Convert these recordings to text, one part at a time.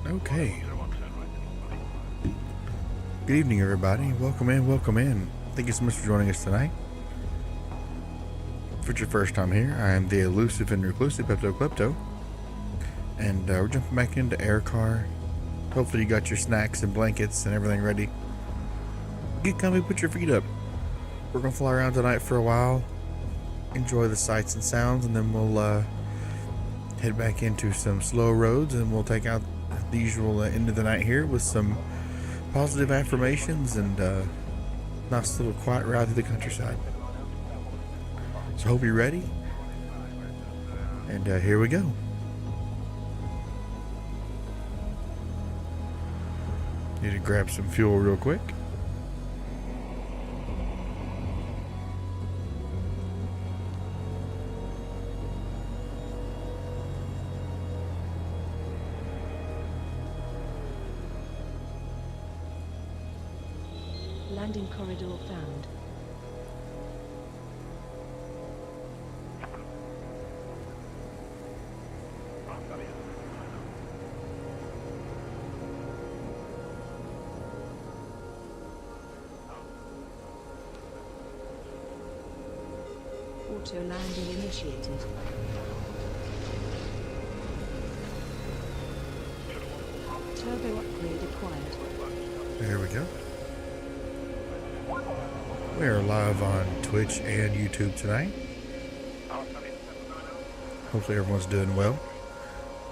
Okay. Good evening, everybody. Welcome in, welcome in. Thank you so much for joining us tonight. If it's your first time here, I am the elusive and reclusive Klepto. And we're jumping back into Air Car. Hopefully you got your snacks and blankets and everything ready. Get comfy, put your feet up. We're going to fly around tonight for a while, enjoy the sights and sounds, and then we'll head back into some slow roads, and we'll take out the usual end of the night here with some positive affirmations and nice little quiet ride through the countryside. So hope you're ready, and here we go. Need to grab some fuel real quick. Landing corridor found. Auto landing initiated. Turbo upgrade acquired. There we go. We are live on Twitch and YouTube tonight. Hopefully everyone's doing well.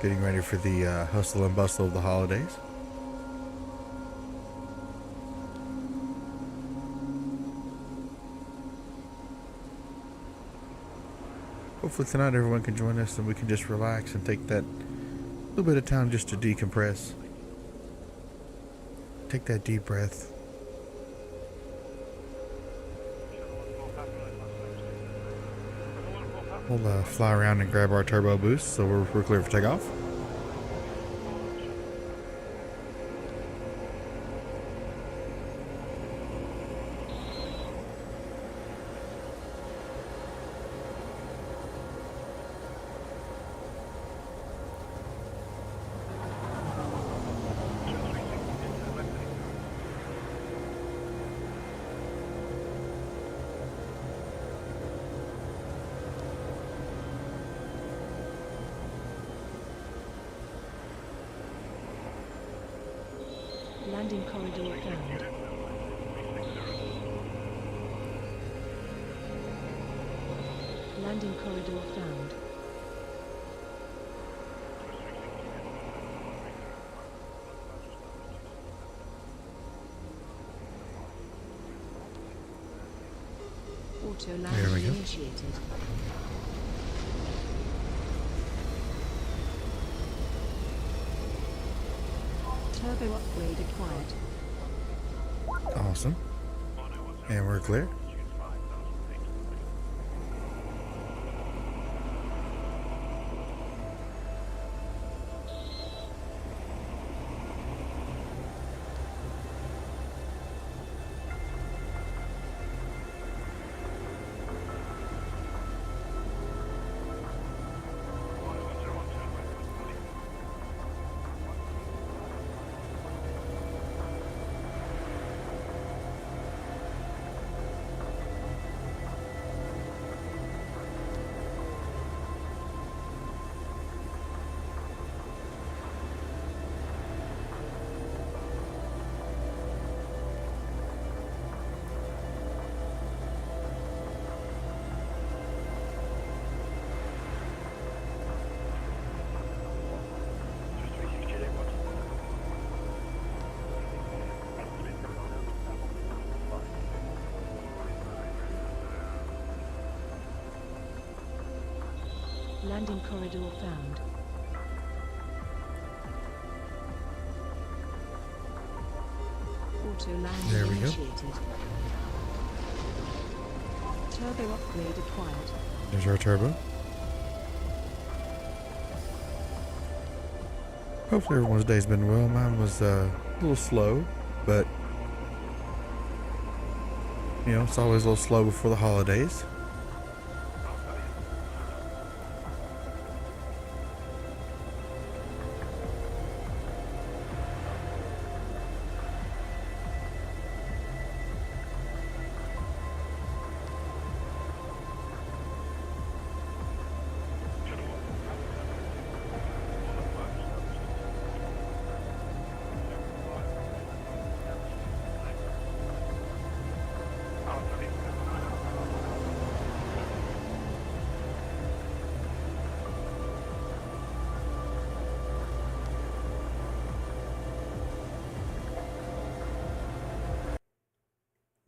Getting ready for the hustle and bustle of the holidays. Hopefully tonight everyone can join us and we can just relax and take that little bit of time just to decompress. Take that deep breath. We'll fly around and grab our turbo boost so we're clear for takeoff. Landing corridor found. Landing corridor found. Auto There we landing go. initiated. Turbo upgrade acquired. Awesome. And we're clear. Landing corridor found. Auto landing There we go. initiated. Turbo upgrade acquired. There's our turbo. Hopefully everyone's day's been well. Mine was a little slow, but you know, it's always a little slow before the holidays.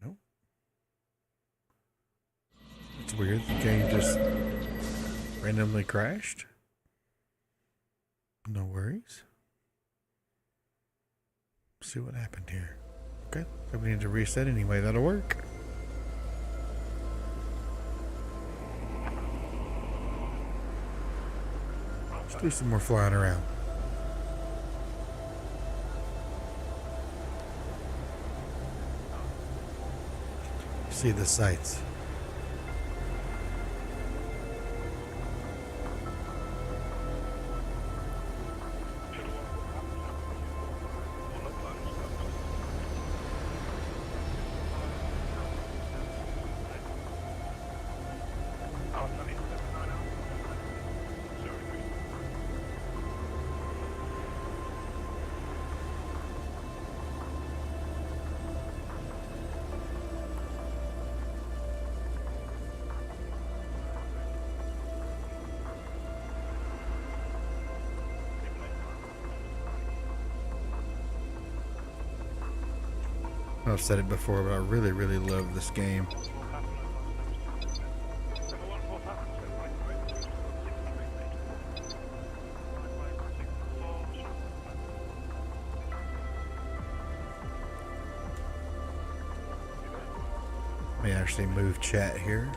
Nope. It's weird. The game just randomly crashed. No worries. See what happened here. Okay, so we need to reset anyway. That'll work. Let's do some more flying around. See the sights. I've said it before, but I really, really love this game. Let me actually move chat here.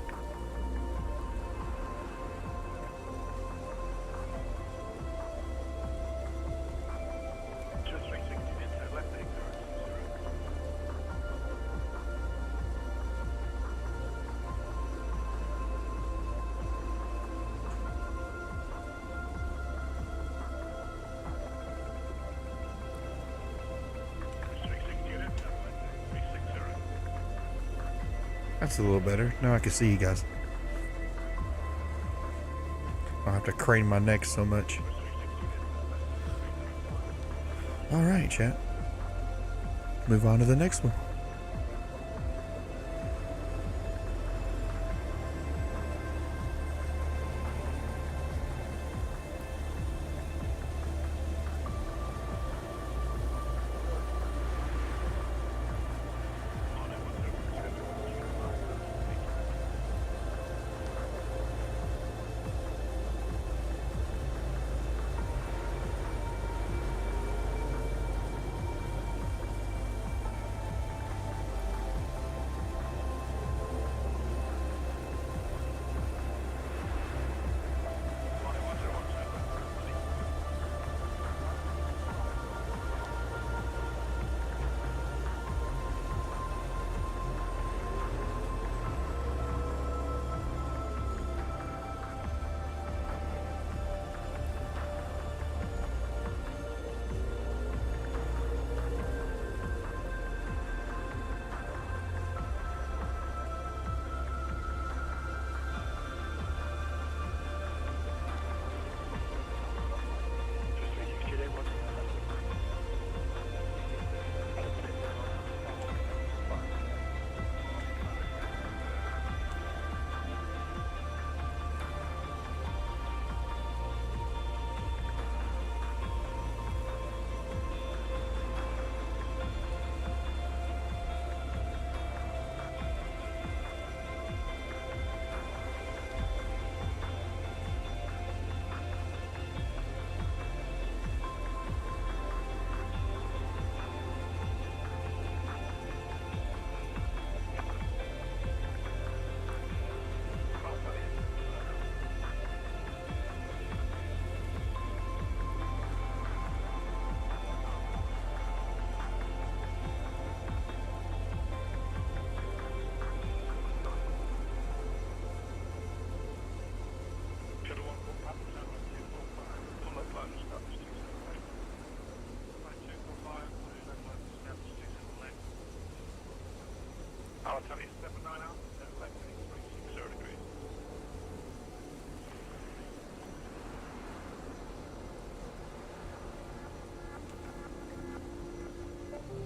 That's a little better. Now I can see you guys. I don't have to crane my neck so much. Alright, chat. Move on to the next one.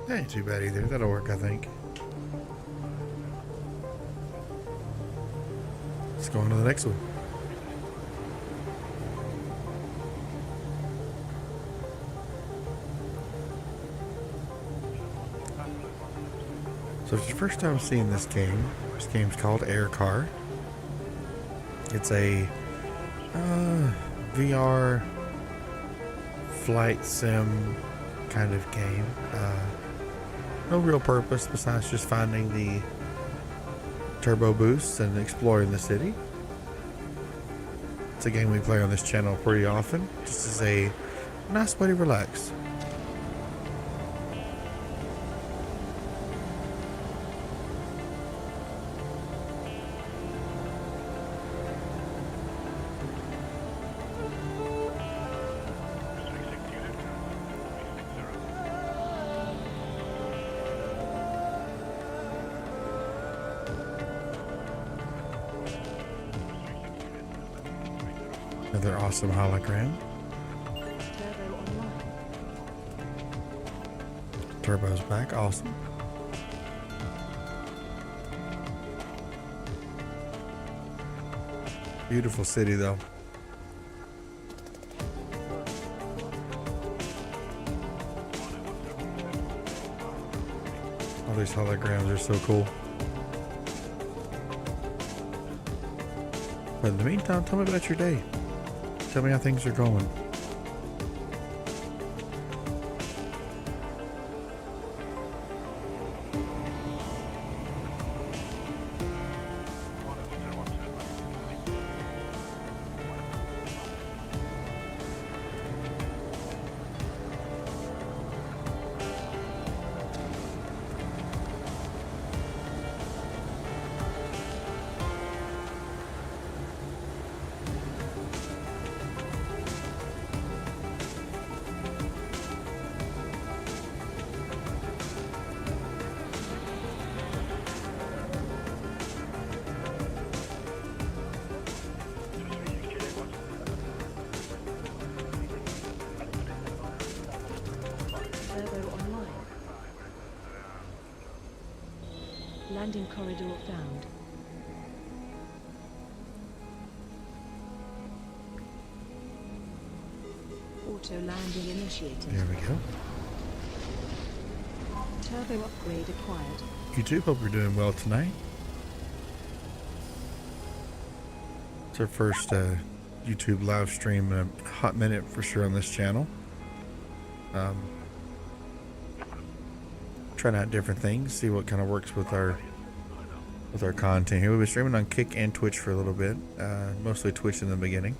That ain't too bad either. That'll work, I think. Let's go on to the next one. So it's your first time seeing this game. This game's called Air Car. It's a VR flight sim kind of game. No real purpose besides just finding the turbo boosts and exploring the city. It's a game we play on this channel pretty often, just as a nice way to relax. Another awesome hologram. Turbo online. Turbo's back, awesome. Beautiful city though. All these holograms are so cool. But in the meantime, tell me about your day. Tell me how things are going. Turbo online. Landing corridor found. Auto landing initiated. There we go. Turbo upgrade acquired. YouTube, hope you're doing well tonight. It's our first YouTube live stream in a hot minute for sure on this channel. Trying out different things, see what kind of works with our content here. We've been streaming on Kick and Twitch for a little bit, mostly Twitch in the beginning,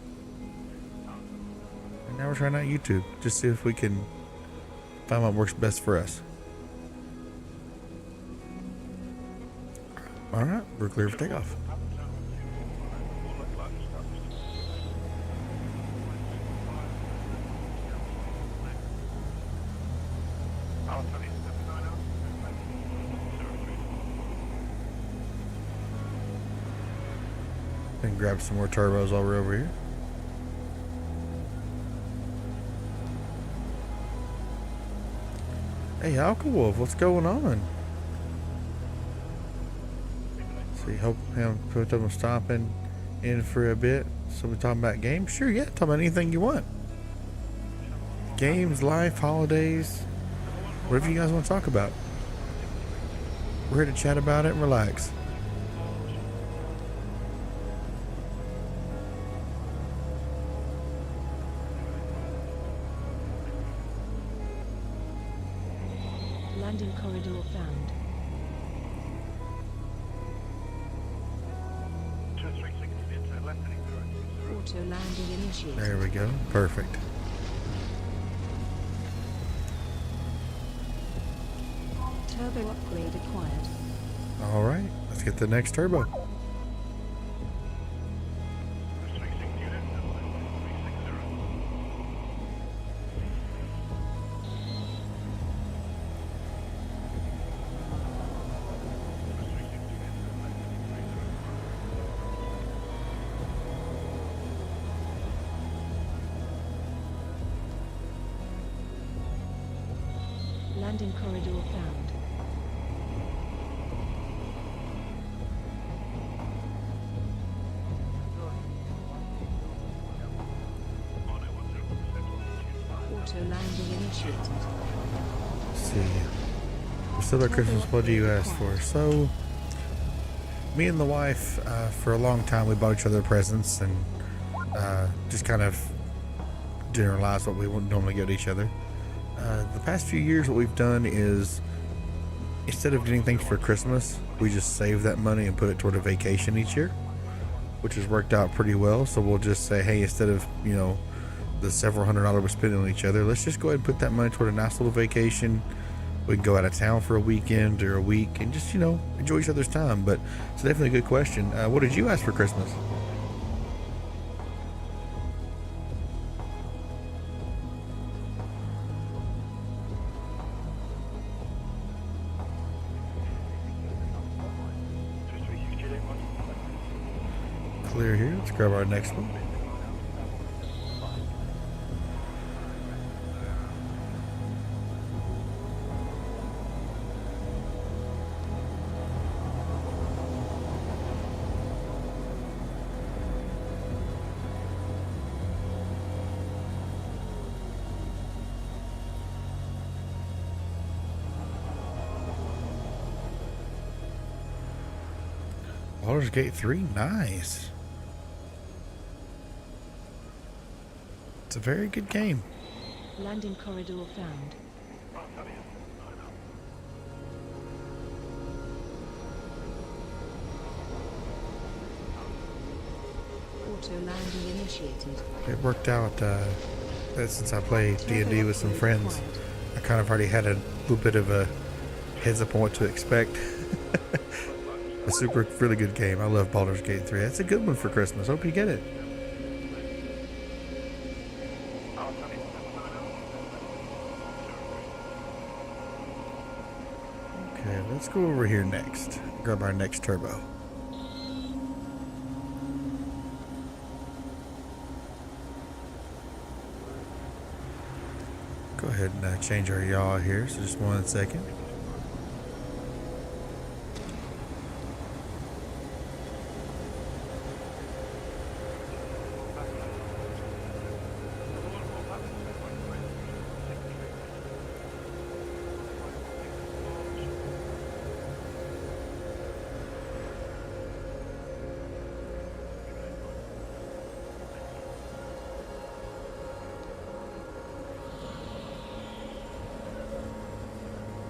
and now we're trying out YouTube, just see if we can find what works best for us. All right, we're clear for takeoff. And grab some more turbos while we're over here. Hey, Alka-Wolf, what's going on? See, hope him put them stopping in for a bit. So we're talking about games? Sure, yeah, talk about anything you want. Games, life, holidays, whatever you guys want to talk about. We're here to chat about it and relax. Landing corridor found. Auto landing initiated. There we go. Perfect. Turbo upgrade acquired. All right, let's get the next turbo. Landing corridor found. Auto landing initiated. Let's see. We still got Christmas. What do you ask for? So, me and the wife, for a long time, we bought each other presents and just kind of generalize what we would normally get each other. The past few years, what we've done is instead of getting things for Christmas, we just save that money and put it toward a vacation each year, which has worked out pretty well. So we'll just say, hey, instead of, you know, the several $100s we're spending on each other, let's just go ahead and put that money toward a nice little vacation. We can go out of town for a weekend or a week and just, you know, enjoy each other's time. But it's definitely a good question. What did you ask for Christmas? Clear here. Let's grab our next one. Baldur's Gate 3, nice. It's a very good game. Landing corridor found. Auto landing initiated. It worked out that since I play D&D with some friends, I kind of already had a little bit of a heads up on what to expect. A really good game. I love Baldur's Gate 3. That's a good one for Christmas. Hope you get it. Okay, let's go over here next. Grab our next turbo. Go ahead and change our yaw here. So just 1 second.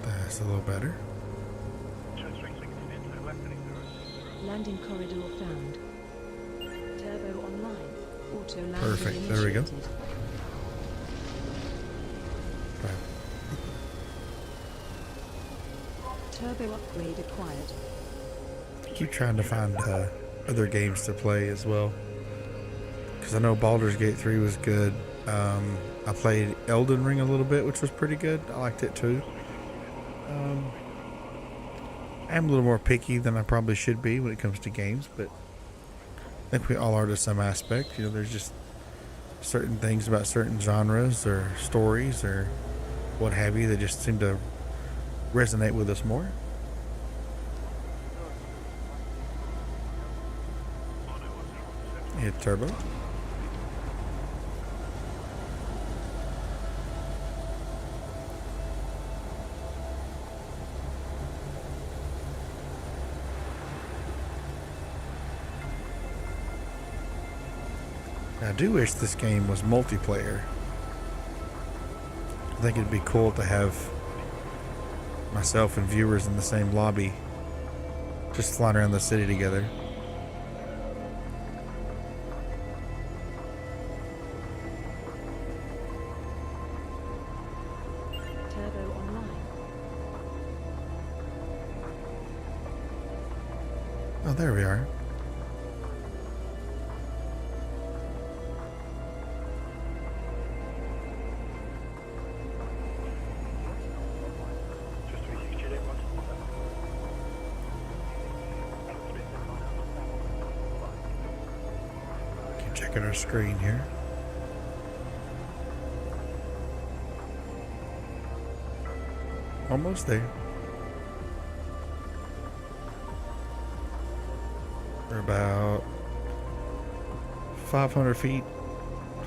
That's a little better. Landing corridor found. Turbo online. Auto landing Perfect. There we go. initiated. Right. Turbo upgrade acquired. Keep trying to find other games to play as well, because I know Baldur's Gate 3 was good. I played Elden Ring a little bit, which was pretty good. I liked it too. I'm a little more picky than I probably should be when it comes to games, but I think we all are to some aspect. You know, there's just certain things about certain genres or stories or what have you that just seem to resonate with us more. Hit turbo. I do wish this game was multiplayer. I think it'd be cool to have myself and viewers in the same lobby, just flying around the city together. Turbo online. Oh, there we are. Checking our screen here. Almost there. We're about 500 feet,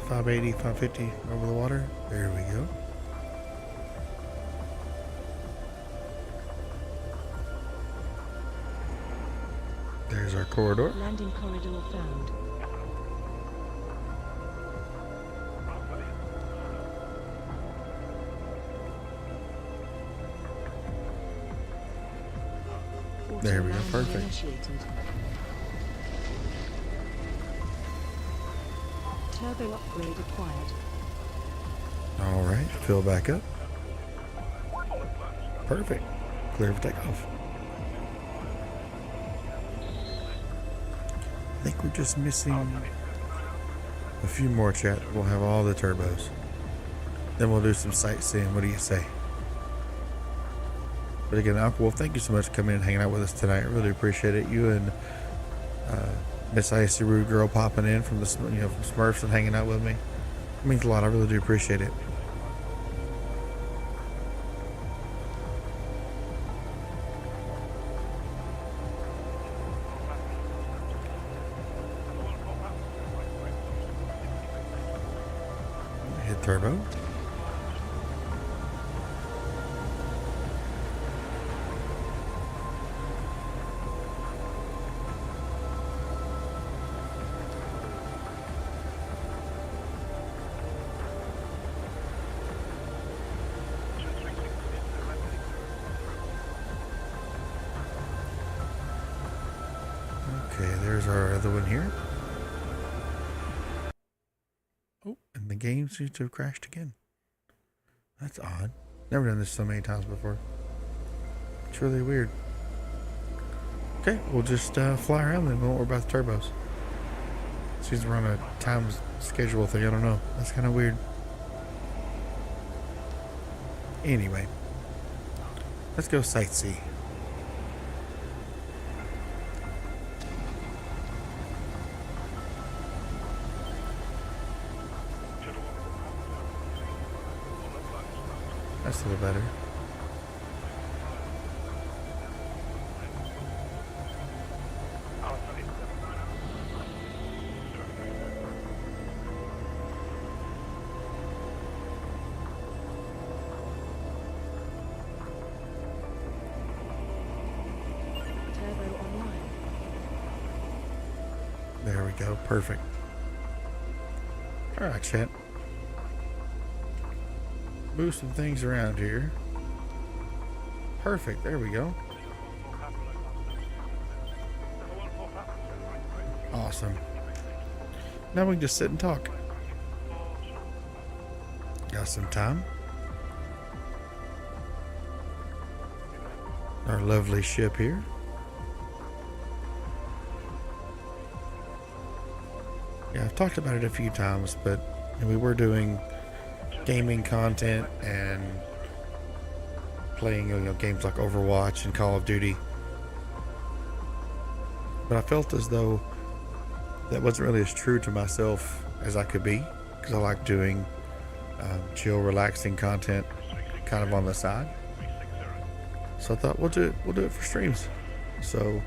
580, 550 over the water. There we go. There's our corridor. Landing corridor found. There we go, Auto-landing perfect. initiated. Turbo upgrade acquired. All right, fill back up. Perfect. Clear for takeoff. I think we're just missing a few more, chat. We'll have all the turbos. Then we'll do some sightseeing. What do you say? But again, Uncle Wolf, thank you so much for coming and hanging out with us tonight. I really appreciate it. You and Miss Icy Rude Girl popping in from the from Smurfs and hanging out with me. It means a lot. I really do appreciate it. Hit turbo. Okay, there's our other one here. Oh, and the game seems to have crashed again. That's odd. Never done this so many times before. It's really weird. Okay, we'll just fly around then. We won't worry about the turbos. Seems we're on a time schedule thing. I don't know. That's kind of weird. Anyway, let's go sightsee. That's a little better. Turbo online. There we go. Perfect. All right, chat. Move some things around here. Perfect. There we go. Awesome. Now we can just sit and talk. Got some time. Our lovely ship here. Yeah, I've talked about it a few times, but we were doing gaming content and playing games like Overwatch and Call of Duty, but I felt as though that wasn't really as true to myself as I could be, because I like doing chill, relaxing content kind of on the side. So I thought we'll do it for streams. So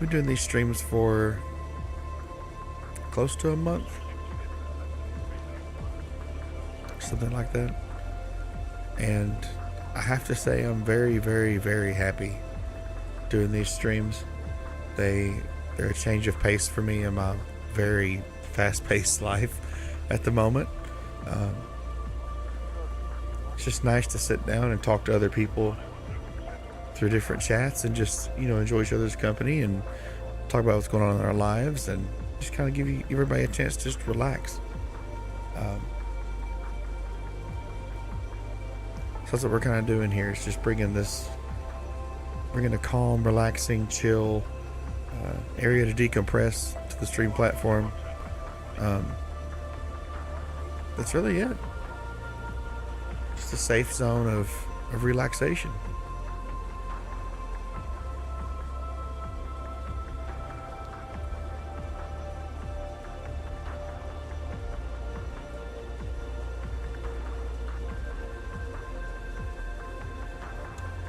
we're doing these streams for close to a month, something like that. And I have to say I'm very, very, very happy doing these streams. They're a change of pace for me in my very fast-paced life at the moment. It's just nice to sit down and talk to other people through different chats and just enjoy each other's company and talk about what's going on in our lives and just kind of give everybody a chance to just relax. So that's what we're kind of doing here, is just bringing a calm, relaxing, chill area to decompress to the stream platform. That's really it. Just a safe zone of relaxation.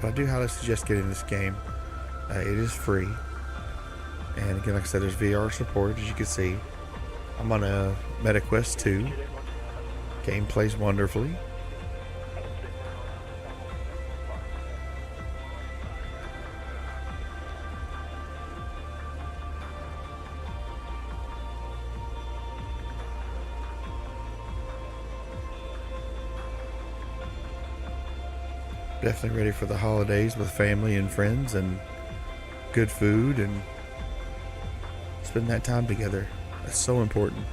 I do highly suggest getting this game. It is free. And again, like I said, there's VR support, as you can see. I'm on a MetaQuest 2. Game plays wonderfully. Definitely ready for the holidays with family and friends and good food and spend that time together. That's so important.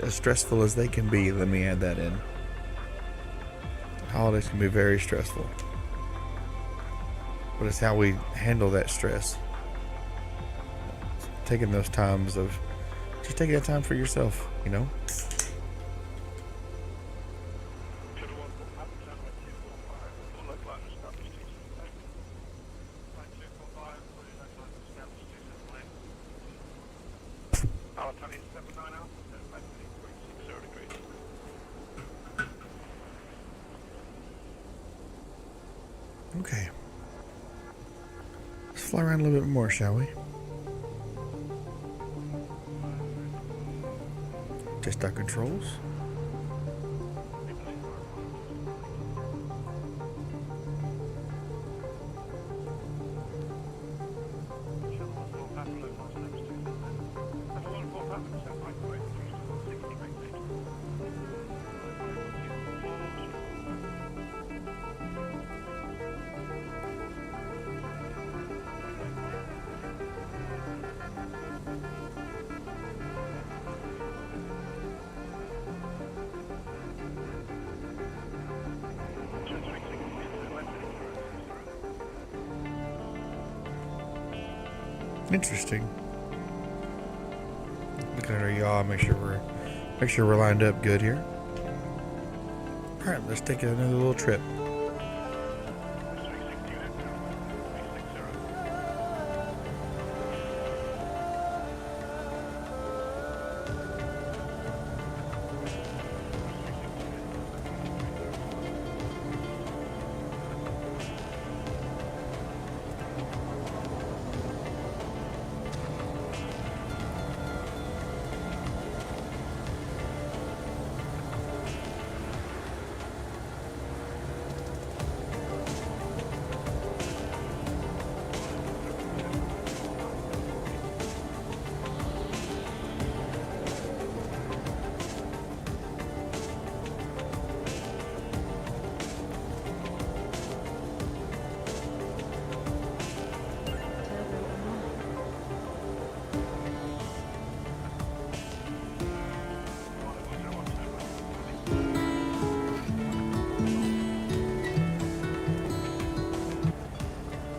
As stressful as they can be, let me add that in. Holidays can be very stressful. But it's how we handle that stress. Taking those times of just taking that time for yourself, you know? Okay. Let's fly around a little bit more, shall we? Test our controls. Interesting. Looking at our yaw, make sure we're lined up good here. All right, let's take another little trip.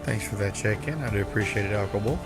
Thanks for that check-in. I do appreciate it, Alcohol.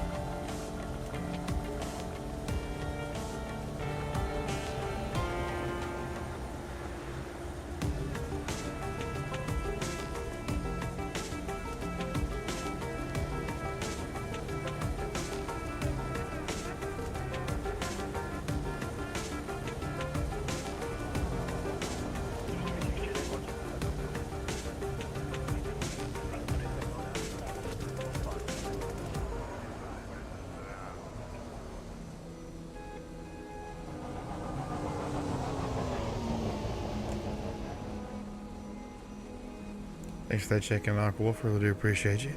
Thanks for that check-in, Aquawolf. Really do appreciate you.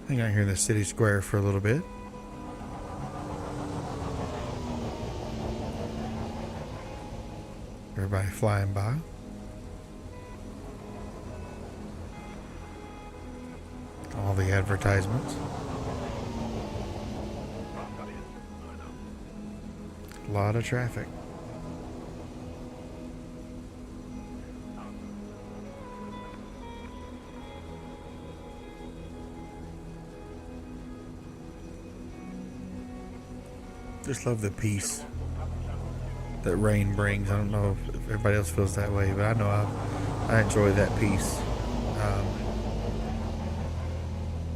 Hang out here in the city square for a little bit. Everybody flying by. All the advertisements. A lot of traffic. Just love the peace that rain brings. I don't know if everybody else feels that way, but I know I enjoy that peace.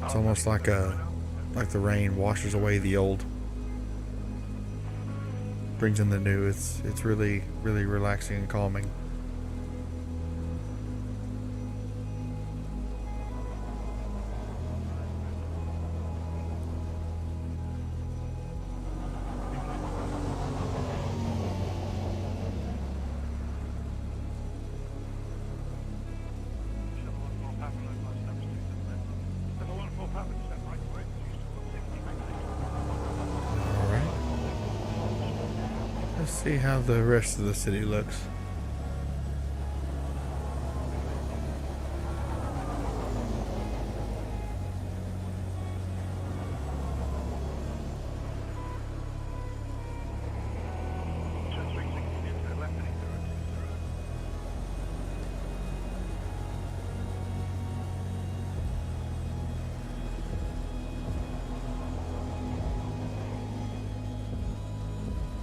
It's almost like the rain washes away the old brings in the new. It's really really relaxing and calming. All right. Let's see how the rest of the city looks.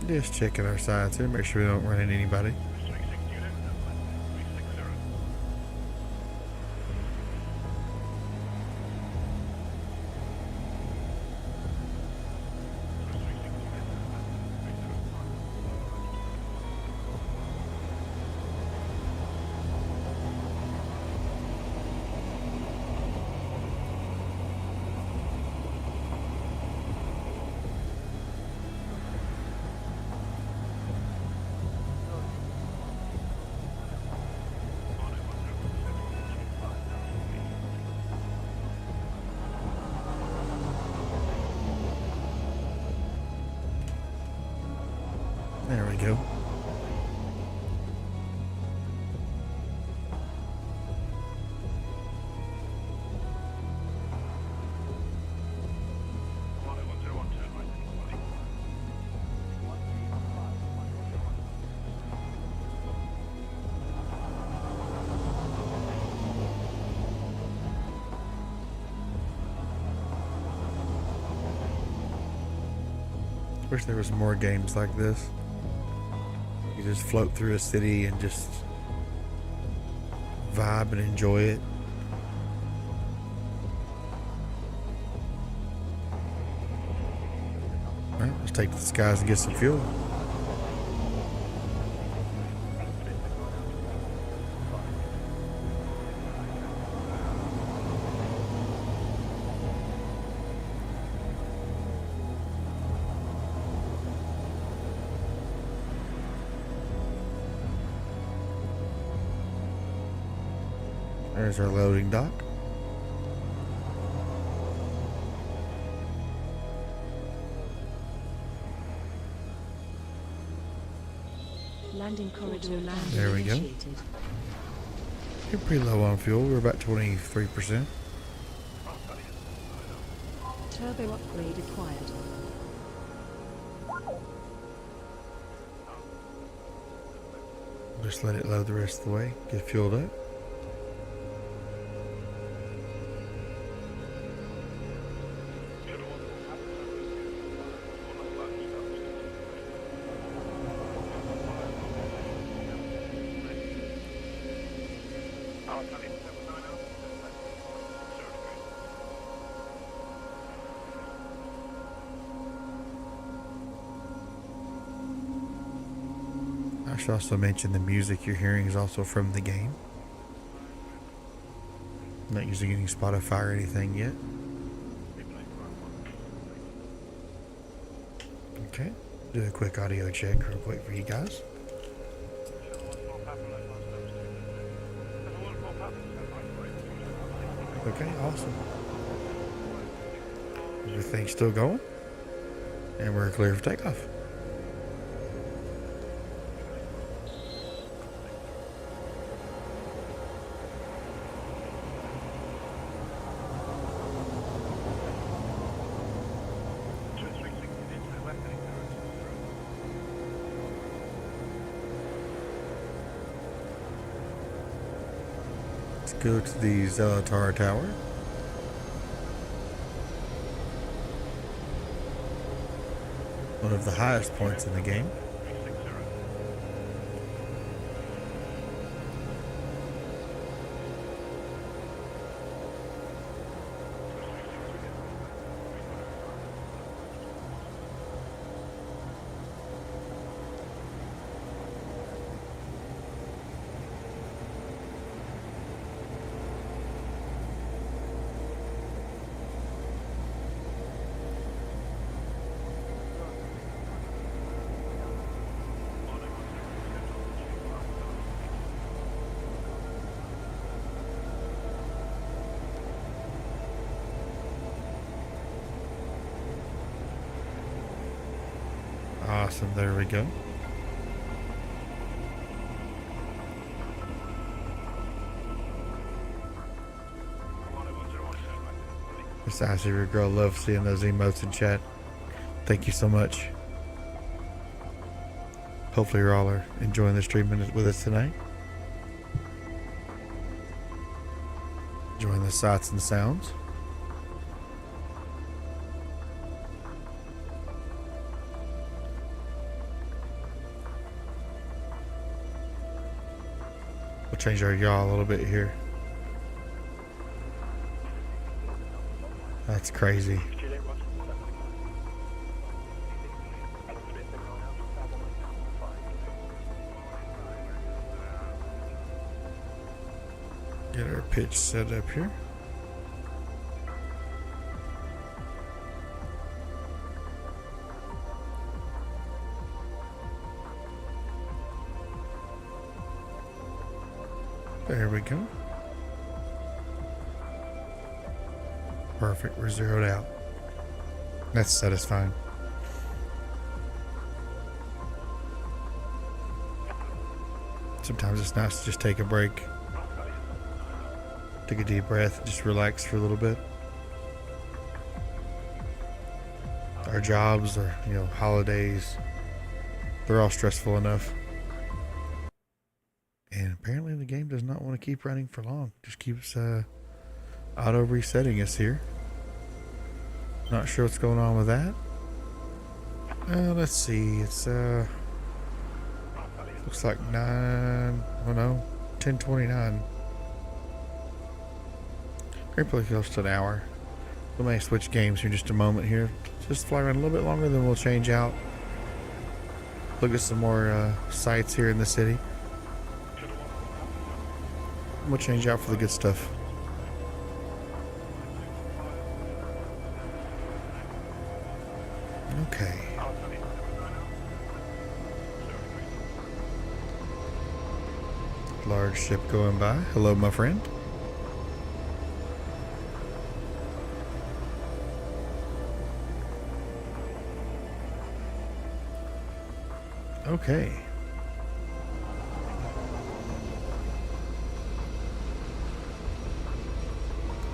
Just checking our sides here, make sure we don't run into anybody. There we go. Wish there was more games like this. You just float through a city and just vibe and enjoy it. Alright, let's take to the skies and get some fuel. There's our loading dock. Landing corridor landing There we go. initiated. You're pretty low on fuel. We're about 23%. Turbo upgrade acquired. Just let it load the rest of the way. Get fueled up. I should also mention the music you're hearing is also from the game. I'm not using any Spotify or anything yet. Okay, do a quick audio check real quick for you guys. Okay, awesome. Everything's still going, and we're clear for takeoff. Let's go to the Zelatar Tower. One of the highest points in the game. Awesome. There we go. This Icy girl loves seeing those emotes in chat. Thank you so much. Hopefully you all are enjoying the stream with us tonight. Enjoying the sights and sounds. We'll change our yaw a little bit here. That's crazy. Get our pitch set up here. There we go. Perfect, we're zeroed out. That's satisfying. Sometimes it's nice to just take a break. Take a deep breath, just relax for a little bit. Our jobs, our holidays, they're all stressful enough. And apparently the game does not want to keep running for long. Just keeps auto resetting us here. Not sure what's going on with that. Let's see. It's looks like 10:29. Very pretty close to an hour. We may switch games here in just a moment here. Just fly around a little bit longer, then we'll change out. Look at some more sights here in the city. We'll change out for the good stuff. Okay. Large ship going by. Hello, my friend. Okay.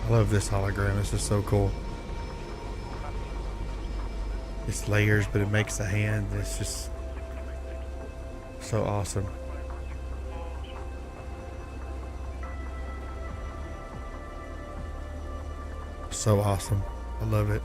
I love this hologram. This is so cool. It's layers, but it makes a hand. It's just so awesome. So awesome. I love it.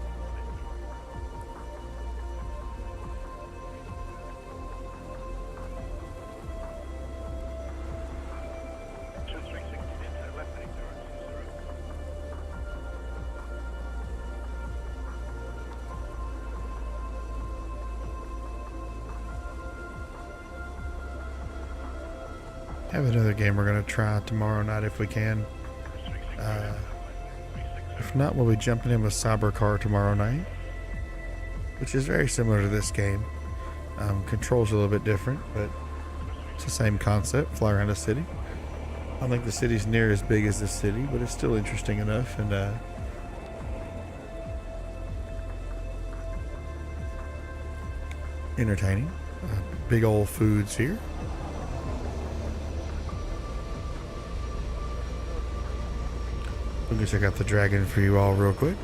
Have another game we're going to try tomorrow night if we can. If not, we'll be jumping in with Cybercar tomorrow night, which is very similar to this game. Controls a little bit different, but it's the same concept. Fly around a city. I don't think the city's near as big as this city, but it's still interesting enough and entertaining. Big old foods here. We'll go check out the dragon for you all real quick.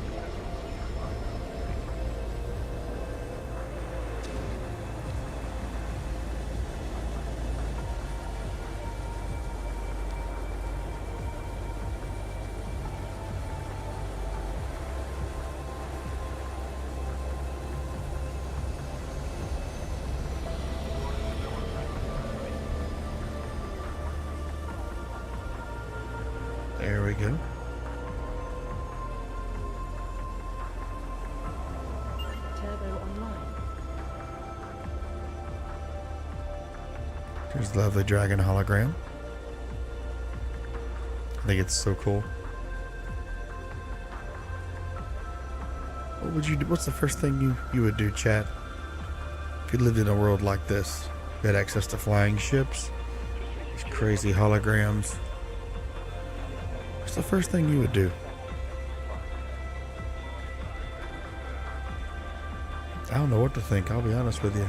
There we go. There's the lovely dragon hologram. I think it's so cool. What would you do? What's the first thing you would do, chat? If you lived in a world like this, you had access to flying ships, these crazy holograms. What's the first thing you would do? I don't know what to think, I'll be honest with you.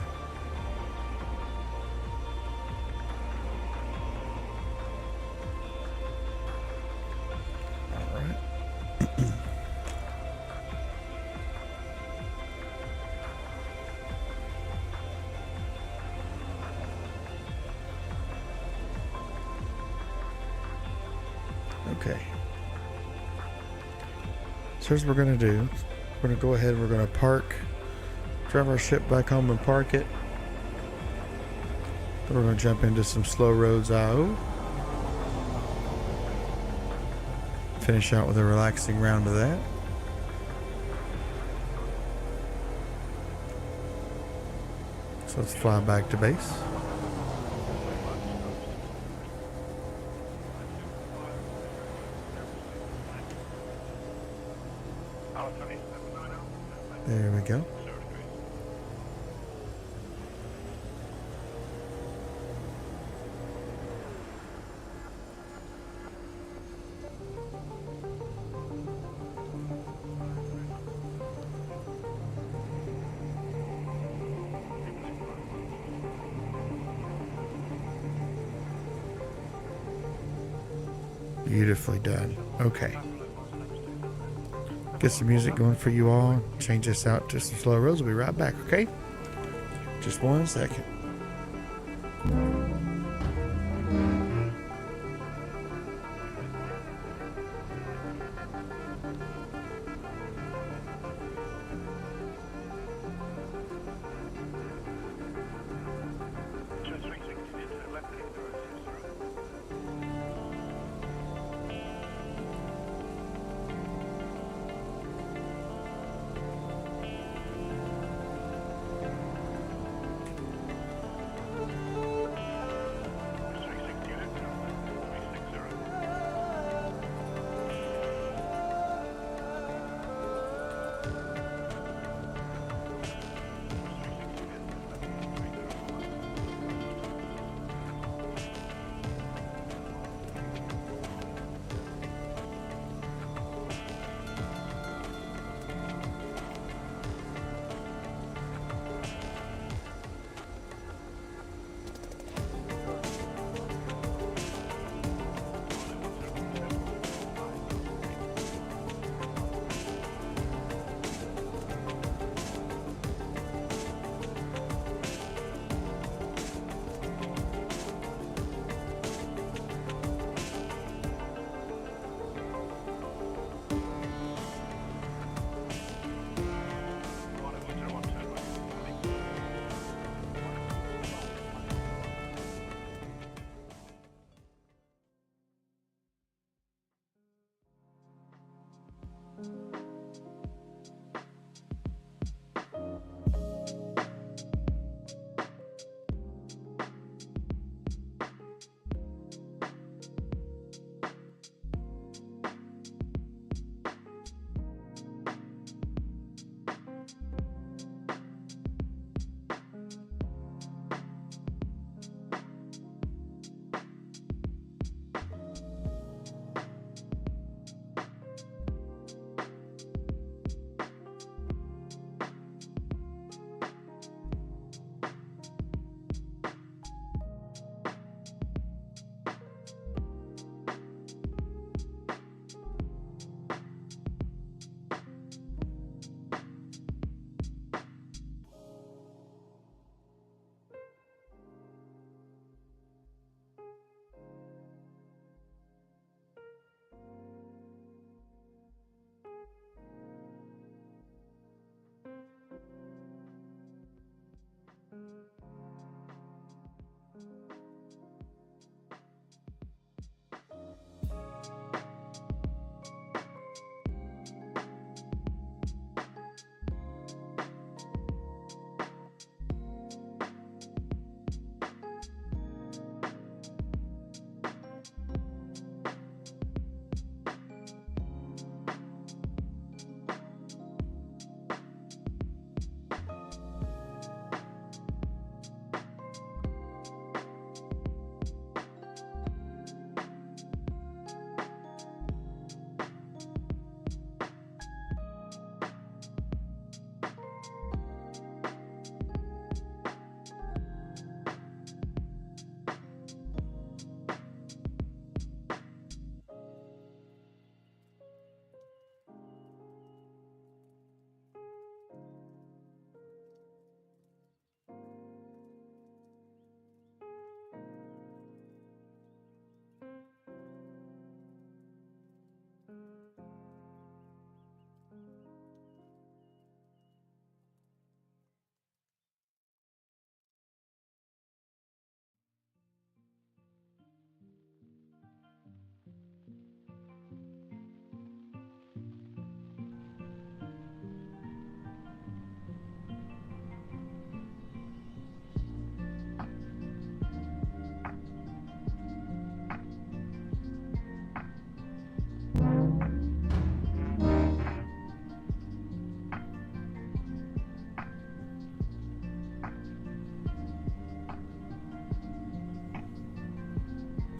Okay. So here's what we're gonna do. We're gonna go ahead. We're gonna park, drive our ship back home and park it. Then we're gonna jump into some slow roads IO. Finish out with a relaxing round of that. So let's fly back to base. There we go. Beautifully done. Okay. Get some music going for you all. Change this out to some slow roads. We'll be right back, okay? Just 1 second.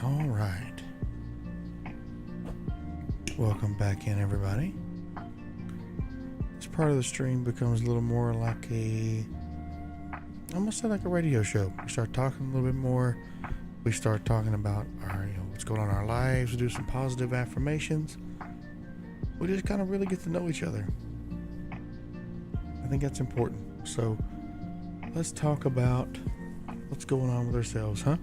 All right. Welcome back in, everybody. This part of the stream becomes a little more like almost like a radio show. We start talking a little bit more. We start talking about our, what's going on in our lives. We do some positive affirmations. We just kind of really get to know each other. I think that's important. So let's talk about what's going on with ourselves, huh?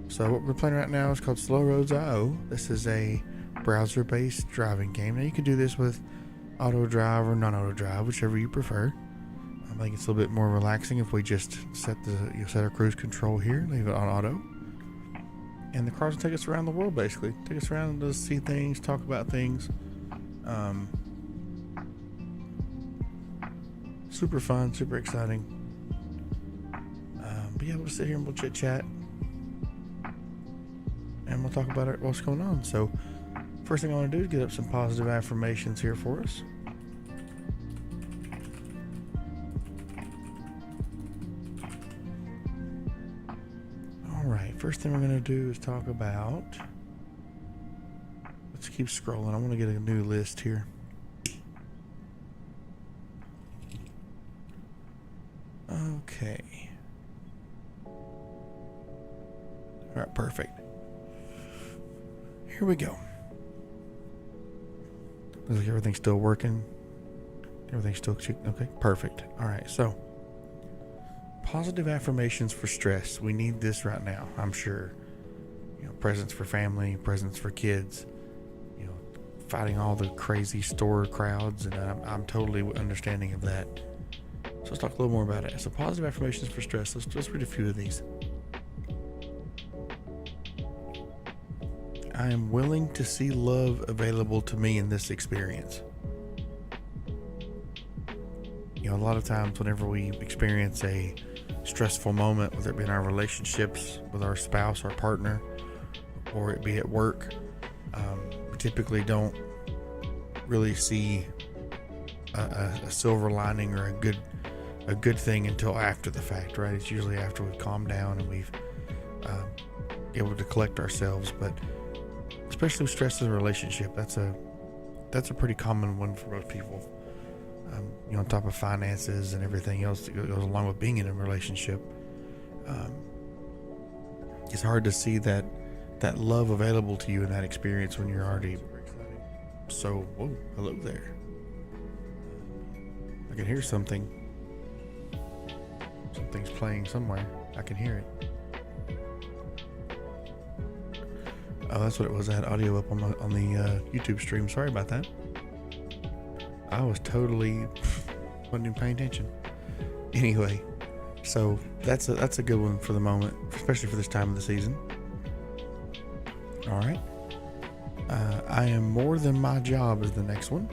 So what we're playing right now is called Slow Roads IO. This is a browser-based driving game. Now you can do this with auto drive or non-auto drive, whichever you prefer. I think it's a little bit more relaxing if we just set our cruise control here, leave it on auto, and the cars will take us around the world. Basically, take us around to see things, talk about things. Super fun, super exciting. But yeah, we'll sit here and we'll chit chat, and we'll talk about what's going on. So first thing I want to do is get up some positive affirmations here for us. Alright, first thing we're going to do is talk about... Let's keep scrolling. I want to get a new list here. Okay. Alright, perfect. Here we go. Looks like everything's still working. Everything's still okay, perfect. Alright, so positive affirmations for stress. We need this right now, I'm sure. Presents for family, presents for kids. Fighting all the crazy store crowds, and I'm totally understanding of that. So let's talk a little more about it. So positive affirmations for stress. Let's read a few of these. I am willing to see love available to me in this experience. A lot of times whenever we experience a stressful moment, whether it be in our relationships with our spouse, our partner, or it be at work, we typically don't really see a silver lining or a good thing until after the fact, right? It's usually after we've calmed down and we've able to collect ourselves. But especially with stress in a relationship, that's a pretty common one for most people. On top of finances and everything else that goes along with being in a relationship, it's hard to see that love available to you in that experience when you're already so. Whoa, hello there. I can hear something. Something's playing somewhere. I can hear it. Oh, that's what it was. I had audio up on the YouTube stream. Sorry about that. I was totally wasn't even paying attention. Anyway, so that's a good one for the moment, especially for this time of the season. All right. I am more than my job is the next one.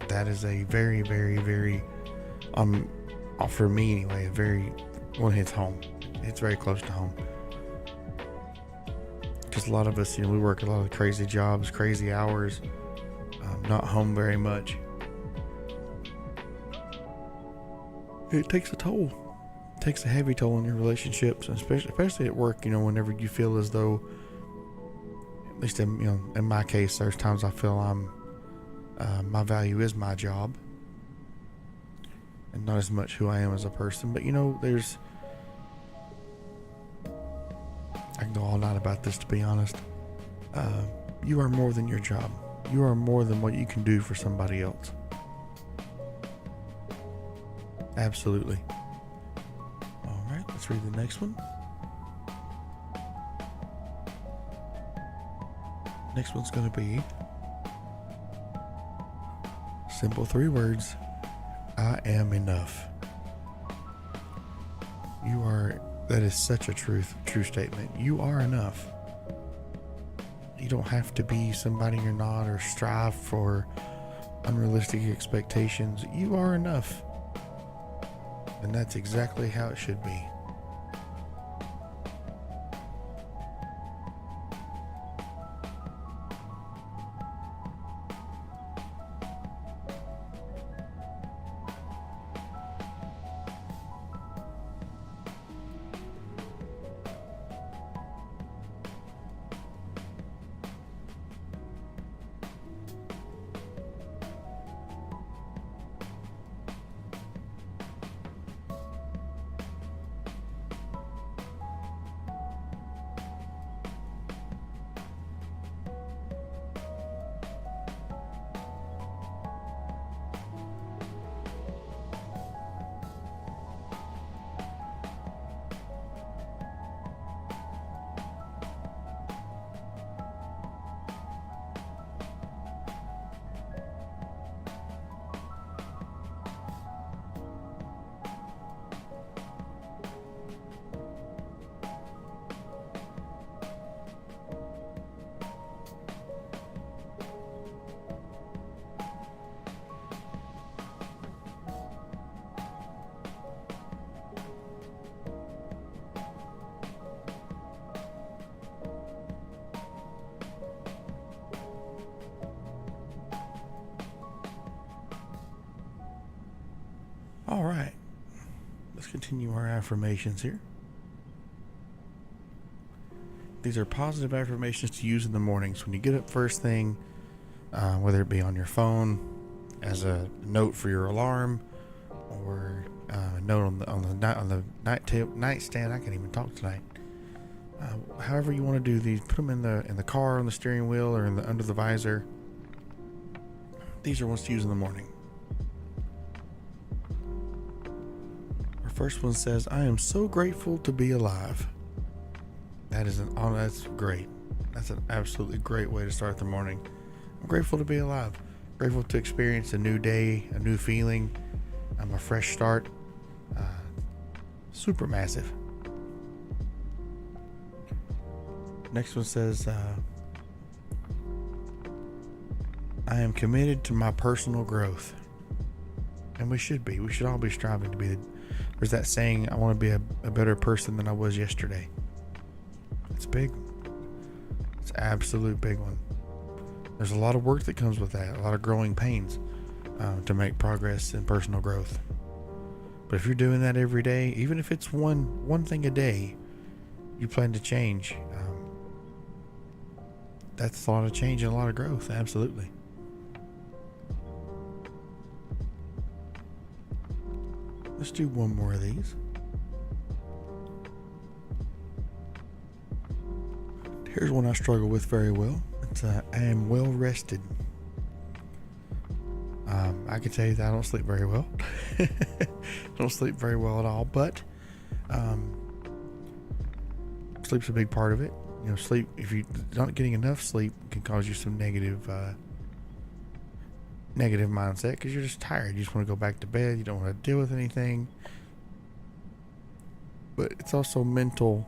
That is a very, very, very, for me anyway, a very one hits home. It's very close to home. Because a lot of us, we work a lot of crazy jobs, crazy hours, not home very much. It takes a toll. It takes a heavy toll on your relationships, especially at work. Whenever you feel as though, at least in my case, there's times I feel my value is my job, and not as much who I am as a person. But I can go all night about this, to be honest. You are more than your job. You are more than what you can do for somebody else. Absolutely. All right, let's read the next one. Next one's going to be simple 3 words. I am enough. That is such a true statement. You are enough. You don't have to be somebody you're not or strive for unrealistic expectations. You are enough. And that's exactly how it should be. All right. Let's continue our affirmations here. These are positive affirmations to use in the mornings when you get up first thing, whether it be on your phone, as a note for your alarm, or a note on the nightstand. I can't even talk tonight. However you want to do these, put them in the car, on the steering wheel, or under the visor. These are ones to use in the morning. Our first one says, "I am so grateful to be alive." That's great. That's an absolutely great way to start the morning. I'm grateful to be alive. Grateful to experience a new day, a new feeling, a fresh start. Super massive. Next one says, "I am committed to my personal growth." And we should be. We should all be striving to be. There's that saying, "I want to be a better person than I was yesterday." It's big. It's an absolute big one. There's a lot of work that comes with that. A lot of growing pains to make progress in personal growth. But if you're doing that every day, even if it's one thing a day, you plan to change. That's a lot of change and a lot of growth. Absolutely. Let's do one more of these. Here's one I struggle with very well. It's I am well rested. I can tell you that I don't sleep very well. I don't sleep very well at all, but sleep's a big part of it. You know, sleep, if you're not getting enough sleep, can cause you some negative mindset because you're just tired. You just want to go back to bed. You don't want to deal with anything. But it's also mental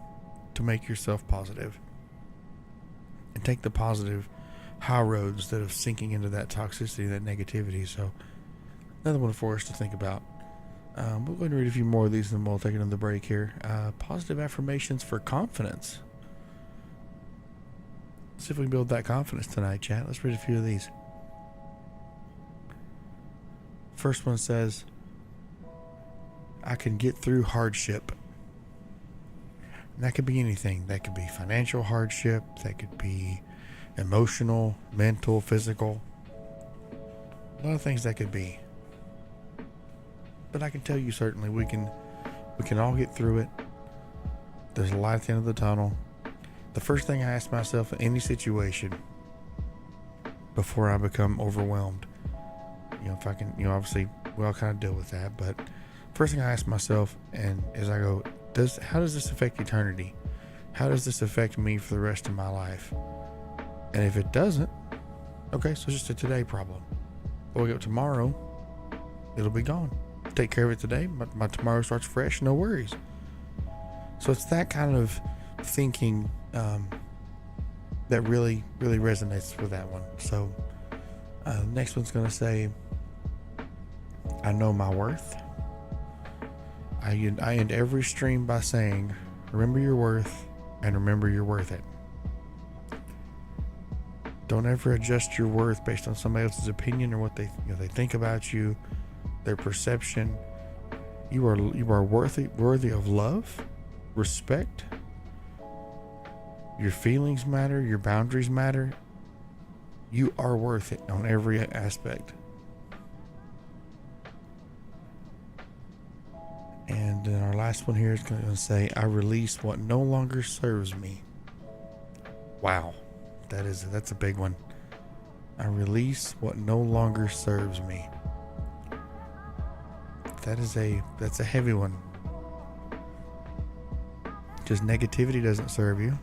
to make yourself positive and take the positive high road instead of sinking into that toxicity, that negativity. So another one for us to think about. We'll go ahead and read a few more of these and then we'll take another break here. Positive affirmations for confidence. Let's see if we can build that confidence tonight, chat. Let's read a few of these. First one says, "I can get through hardship." And that could be anything. That could be financial hardship. That could be emotional, mental, physical. A lot of things that could be. But I can tell you certainly we can all get through it. There's a light at the end of the tunnel. The first thing I ask myself in any situation before I become overwhelmed, if I can, obviously we all kind of deal with that, but first thing I ask myself and as I go, how does this affect eternity? How does this affect me for the rest of my life? And if it doesn't, okay, so it's just a today problem. I'll wake up tomorrow, it'll be gone. Take care of it today, my tomorrow starts fresh, no worries. So it's that kind of thinking that really, really resonates with that one. So next one's going to say, "I know my worth." I end every stream by saying, "Remember your worth and remember you're worth it." Don't ever adjust your worth based on somebody else's opinion or what they think about you, their perception. You are worthy of love, respect. Your feelings matter, your boundaries matter. You are worth it on every aspect. And then our last one here is going to say, "I release what no longer serves me." Wow, that's a big one. I release what no longer serves me. That's a heavy one. Just negativity doesn't serve you.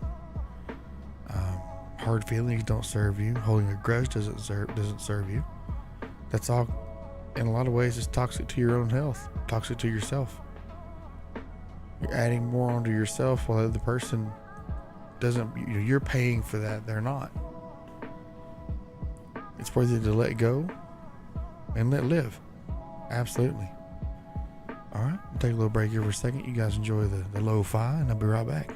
Hard feelings don't serve you. Holding a grudge doesn't serve you. That's all, in a lot of ways, it's toxic to your own health, toxic to yourself. You're adding more onto yourself while the other person doesn't. You're paying for that. They're not. It's worthy to let go and let live. Absolutely. All right, we'll take a little break here for a second. You guys enjoy the Lo-Fi, and I'll be right back.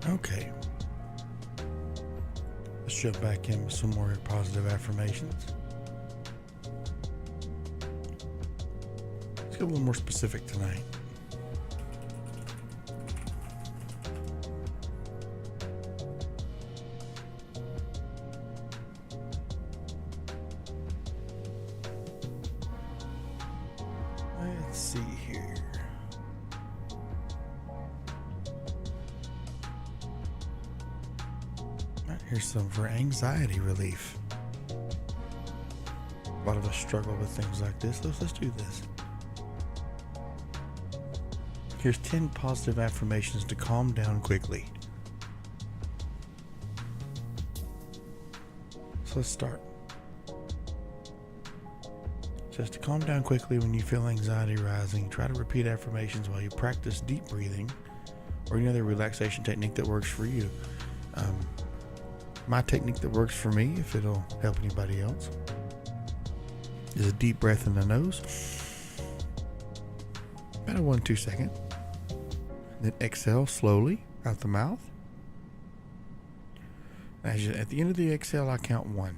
Okay. Let's jump back in with some more positive affirmations. Let's get a little more specific tonight. Let's see here. Here's some for anxiety relief. A lot of us struggle with things like this. Let's do this. Here's 10 positive affirmations to calm down quickly. So let's start. Just to calm down quickly when you feel anxiety rising, try to repeat affirmations while you practice deep breathing or any other relaxation technique that works for you. My technique that works for me, if it'll help anybody else, is a deep breath in the nose, about a 1-2 second. Then exhale slowly out the mouth. At the end of the exhale, I count 1.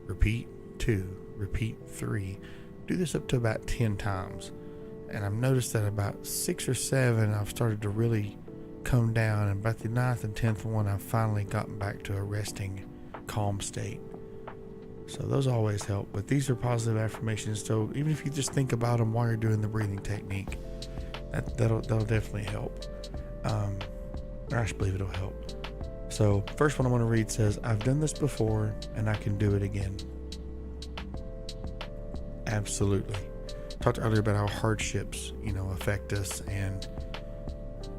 Repeat 2. Repeat 3. Do this up to about 10 times. And I've noticed that about 6 or 7, I've started to really come down, and about the 9th and 10th one, I've finally gotten back to a resting, calm state. So those always help, but these are positive affirmations, so even if you just think about them while you're doing the breathing technique, that'll definitely help. I just believe it'll help. So first one I want to read says, I've done this before and I can do it again. Absolutely. Talked earlier about how hardships, affect us and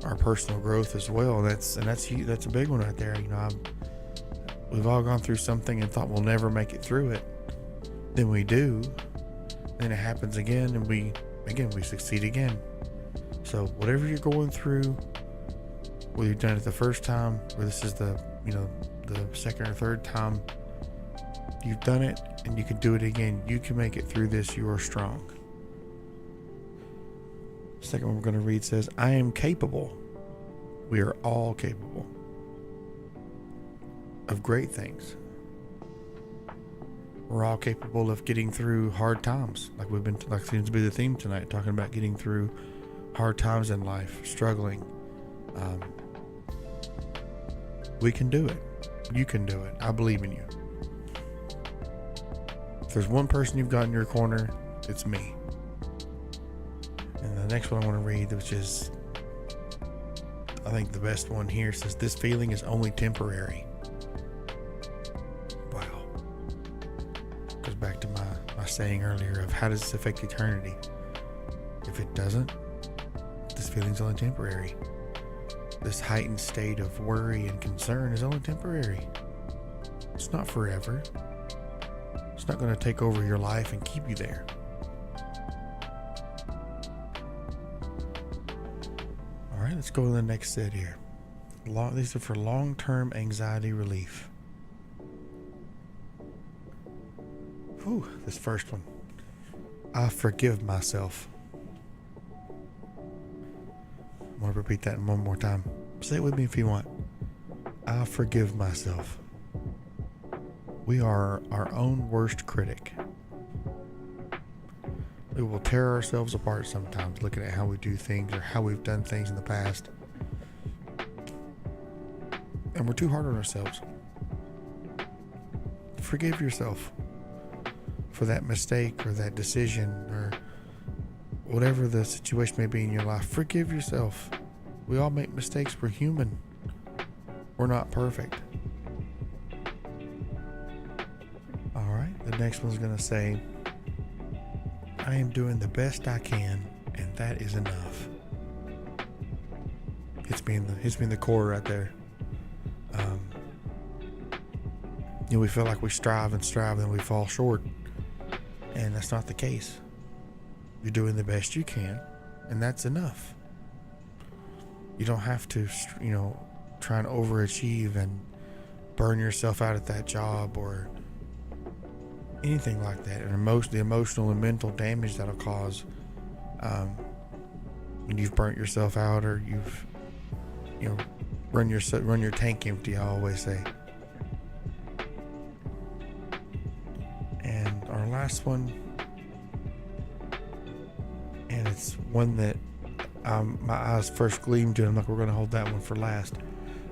our personal growth as well. That's a big one right there. We've all gone through something and thought we'll never make it through it. Then we do. Then it happens again, and we succeed again. So whatever you're going through, whether you've done it the first time or this is the second or third time, you've done it and you can do it again. You can make it through this. You are strong. Second one we're going to read says, I am capable. We are all capable of great things. We're all capable of getting through hard times. Like seems to be the theme tonight, talking about getting through hard times in life, struggling. We can do it. You can do it. I believe in you. If there's one person you've got in your corner, it's me. And the next one I want to read, which is, I think the best one here, says, this feeling is only temporary. Wow. Goes back to my saying earlier of how does this affect eternity? If it doesn't, this feeling's only temporary. This heightened state of worry and concern is only temporary. It's not forever. It's not going to take over your life and keep you there. All right, let's go to the next set here. These are for long-term anxiety relief. Whew, this first one. I forgive myself. I want to repeat that one more time. Say it with me if you want. I forgive myself. We are our own worst critic. We will tear ourselves apart sometimes looking at how we do things or how we've done things in the past. And we're too hard on ourselves. Forgive yourself for that mistake or that decision or whatever the situation may be in your life. Forgive yourself. We all make mistakes. We're human. We're not perfect. All right. The next one's going to say, I am doing the best I can, and that is enough. Hits me in the core right there. We feel like we strive and then we fall short, and that's not the case. You're doing the best you can, and that's enough. You don't have to, try and overachieve and burn yourself out at that job or anything like that. And the emotional and mental damage that'll cause when you've burnt yourself out or you've, Run your tank empty, I always say. And our last one, and it's one that my eyes first gleamed to. I'm like, we're going to hold that one for last.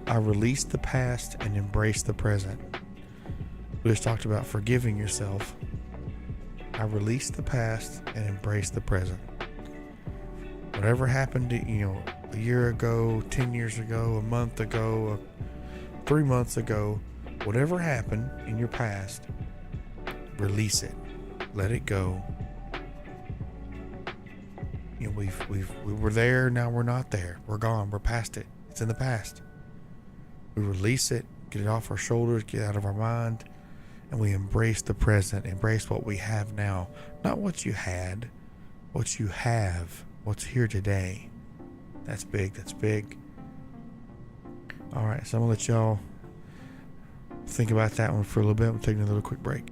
I release the past and embrace the present. We just talked about forgiving yourself. I release the past and embrace the present. Whatever happened to, a year ago, 10 years ago, a month ago, 3 months ago, whatever happened in your past, release it. Let it go. We were there, now we're not there. We're gone, we're past it. It's in the past. We release it, get it off our shoulders, get it out of our mind, and we embrace the present, embrace what we have now. Not what you had, what you have, what's here today. That's big, that's big. All right, so I'm gonna let y'all think about that one for a little bit. I'm taking a little quick break.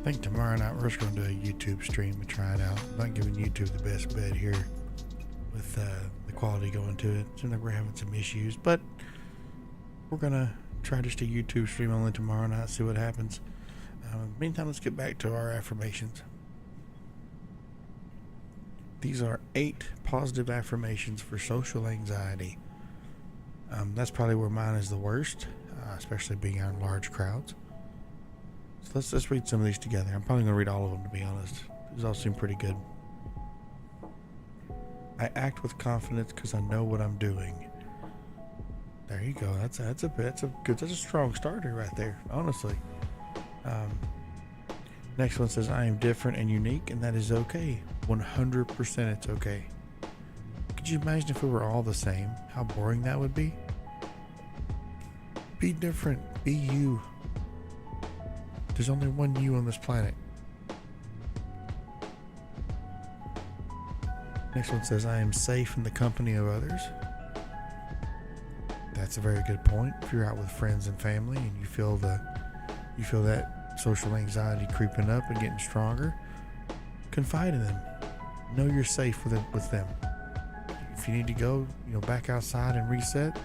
I think tomorrow night we're just going to do a YouTube stream and try it out. I'm not giving YouTube the best bet here with the quality going to it. Seems like we're having some issues, but we're going to try just a YouTube stream only tomorrow night, see what happens. Meantime, let's get back to our affirmations. These are 8 positive affirmations for social anxiety. That's probably where mine is the worst, especially being out in large crowds. So let's read some of these together. I'm probably going to read all of them, to be honest. These all seem pretty good. I act with confidence because I know what I'm doing. There you go. That's a strong starter right there, honestly. Next one says, I am different and unique, and that is okay. 100% it's okay. Could you imagine if we were all the same? How boring that would be? Be different. Be you. There's only one you on this planet. Next one says, I am safe in the company of others. That's a very good point. If you're out with friends and family and you feel that social anxiety creeping up and getting stronger, confide in them. Know you're safe with them. If you need to go, back outside and reset,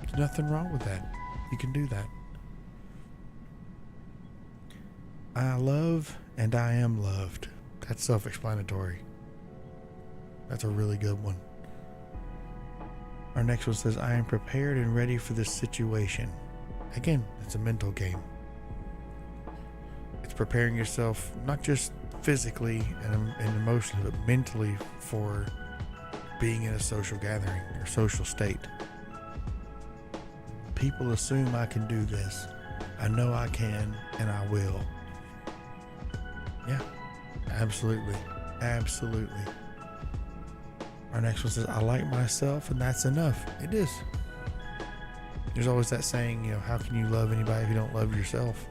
there's nothing wrong with that. You can do that. I love and I am loved. That's self-explanatory. That's a really good one. Our next one says, I am prepared and ready for this situation. Again, it's a mental game. It's preparing yourself, not just physically and emotionally, but mentally for being in a social gathering or social state. People assume I can do this. I know I can, and I will. Yeah, absolutely. Absolutely. Our next one says, I like myself, and that's enough. It is. There's always that saying, how can you love anybody if you don't love yourself?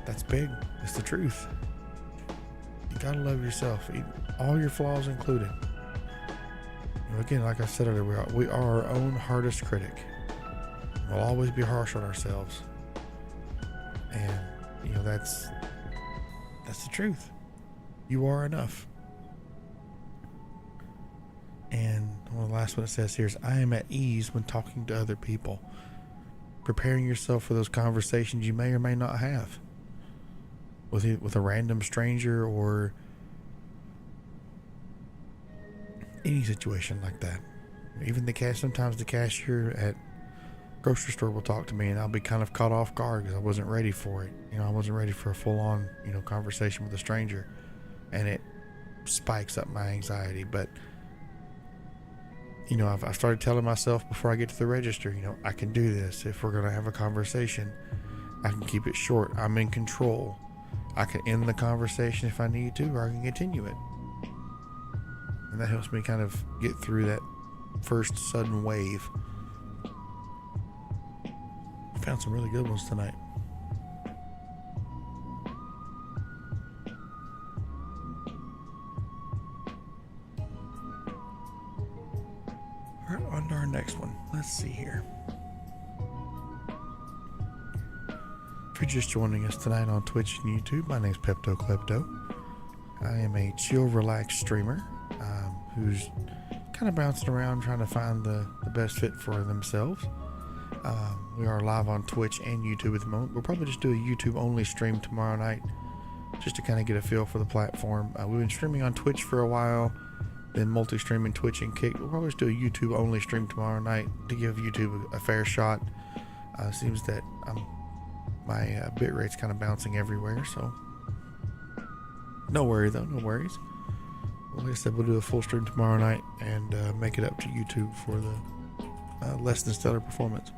That's big. It's the truth. You gotta love yourself, all your flaws included. Again, like I said earlier, we are our own hardest critic. We'll always be harsh on ourselves. And, that's the truth. You are enough. And one of the last one it says here is, I am at ease when talking to other people. Preparing yourself for those conversations you may or may not have with a random stranger or any situation like that. Even sometimes the cashier at grocery store will talk to me, and I'll be kind of caught off guard because I wasn't ready for it. I wasn't ready for a full-on conversation with a stranger, and it spikes up my anxiety. But I've started telling myself before I get to the register, I can do this. If we're going to have a conversation, I can keep it short. I'm in control. I can end the conversation if I need to, or I can continue it. And that helps me kind of get through that first sudden wave. I found some really good ones tonight. All right, on to our next one. Let's see here. If you're just joining us tonight on Twitch and YouTube, my name's Pepto Klepto. I am a chill, relaxed streamer who's kind of bouncing around trying to find the best fit for themselves. We are live on Twitch and YouTube at the moment. We'll probably just do a YouTube only stream tomorrow night just to kind of get a feel for the platform. We've been streaming on Twitch for a while, then multi-streaming Twitch and Kick. We'll probably just do a YouTube only stream tomorrow night to give YouTube a fair shot. Seems that my bit rate's kind of bouncing everywhere, so no worry though, no worries. Like I said, we'll do a full stream tomorrow night and make it up to YouTube for the less than stellar performance.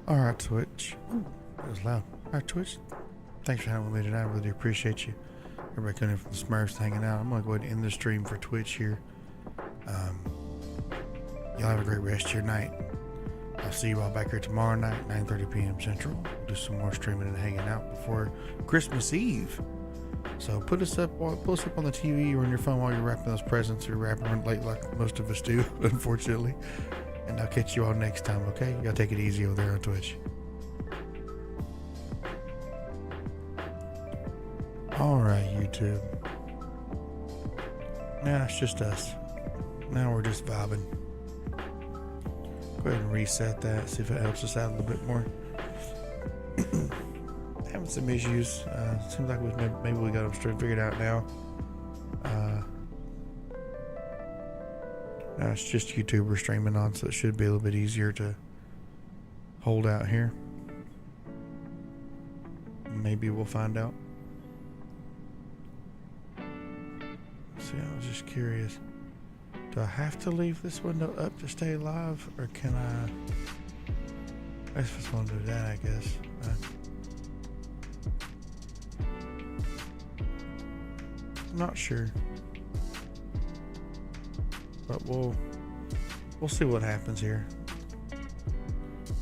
Alright, Twitch. Ooh, that was loud. Alright, Twitch. Thanks for hanging with me tonight. I really do appreciate you. Everybody coming in from the Smurfs hanging out. I'm going to go ahead and end the stream for Twitch here. Y'all have a great rest of your night. I'll see you all back here tomorrow night, 9:30 p.m. Central. We'll do some more streaming and hanging out before Christmas Eve. So put us up on the TV or on your phone while you're wrapping those presents. You're wrapping late like most of us do, unfortunately. And I'll catch you all next time, okay? You gotta take it easy over there on Twitch. Alright, YouTube. Now it's just us. Now we're just vibing. Go ahead and reset that, see if it helps us out a little bit more. Having some issues. Seems like maybe we got them straight figured out now. Now it's just YouTube we're streaming on, so it should be a little bit easier to hold out here. Maybe we'll find out. See, I was just curious. Do I have to leave this window up to stay live, or can I just want to do that, I guess. I'm not sure, but we'll see what happens here.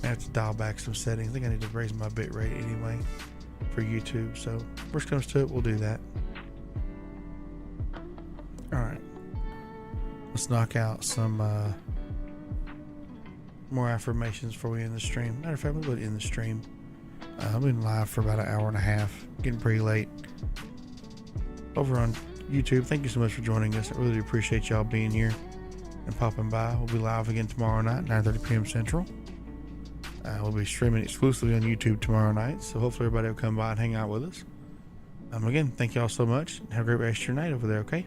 I have to dial back some settings. I think I need to raise my bit rate anyway for YouTube. So worst comes to it, we'll do that. All right. Let's knock out some more affirmations before we end the stream. Matter of fact, we'll end the stream. I've been live for about an hour and a half. Getting pretty late. Over on YouTube, thank you so much for joining us. I really appreciate y'all being here and popping by. We'll be live again tomorrow night, 9:30 p.m. Central. We'll be streaming exclusively on YouTube tomorrow night, so hopefully everybody will come by and hang out with us. Again, thank y'all so much. Have a great rest of your night over there, okay?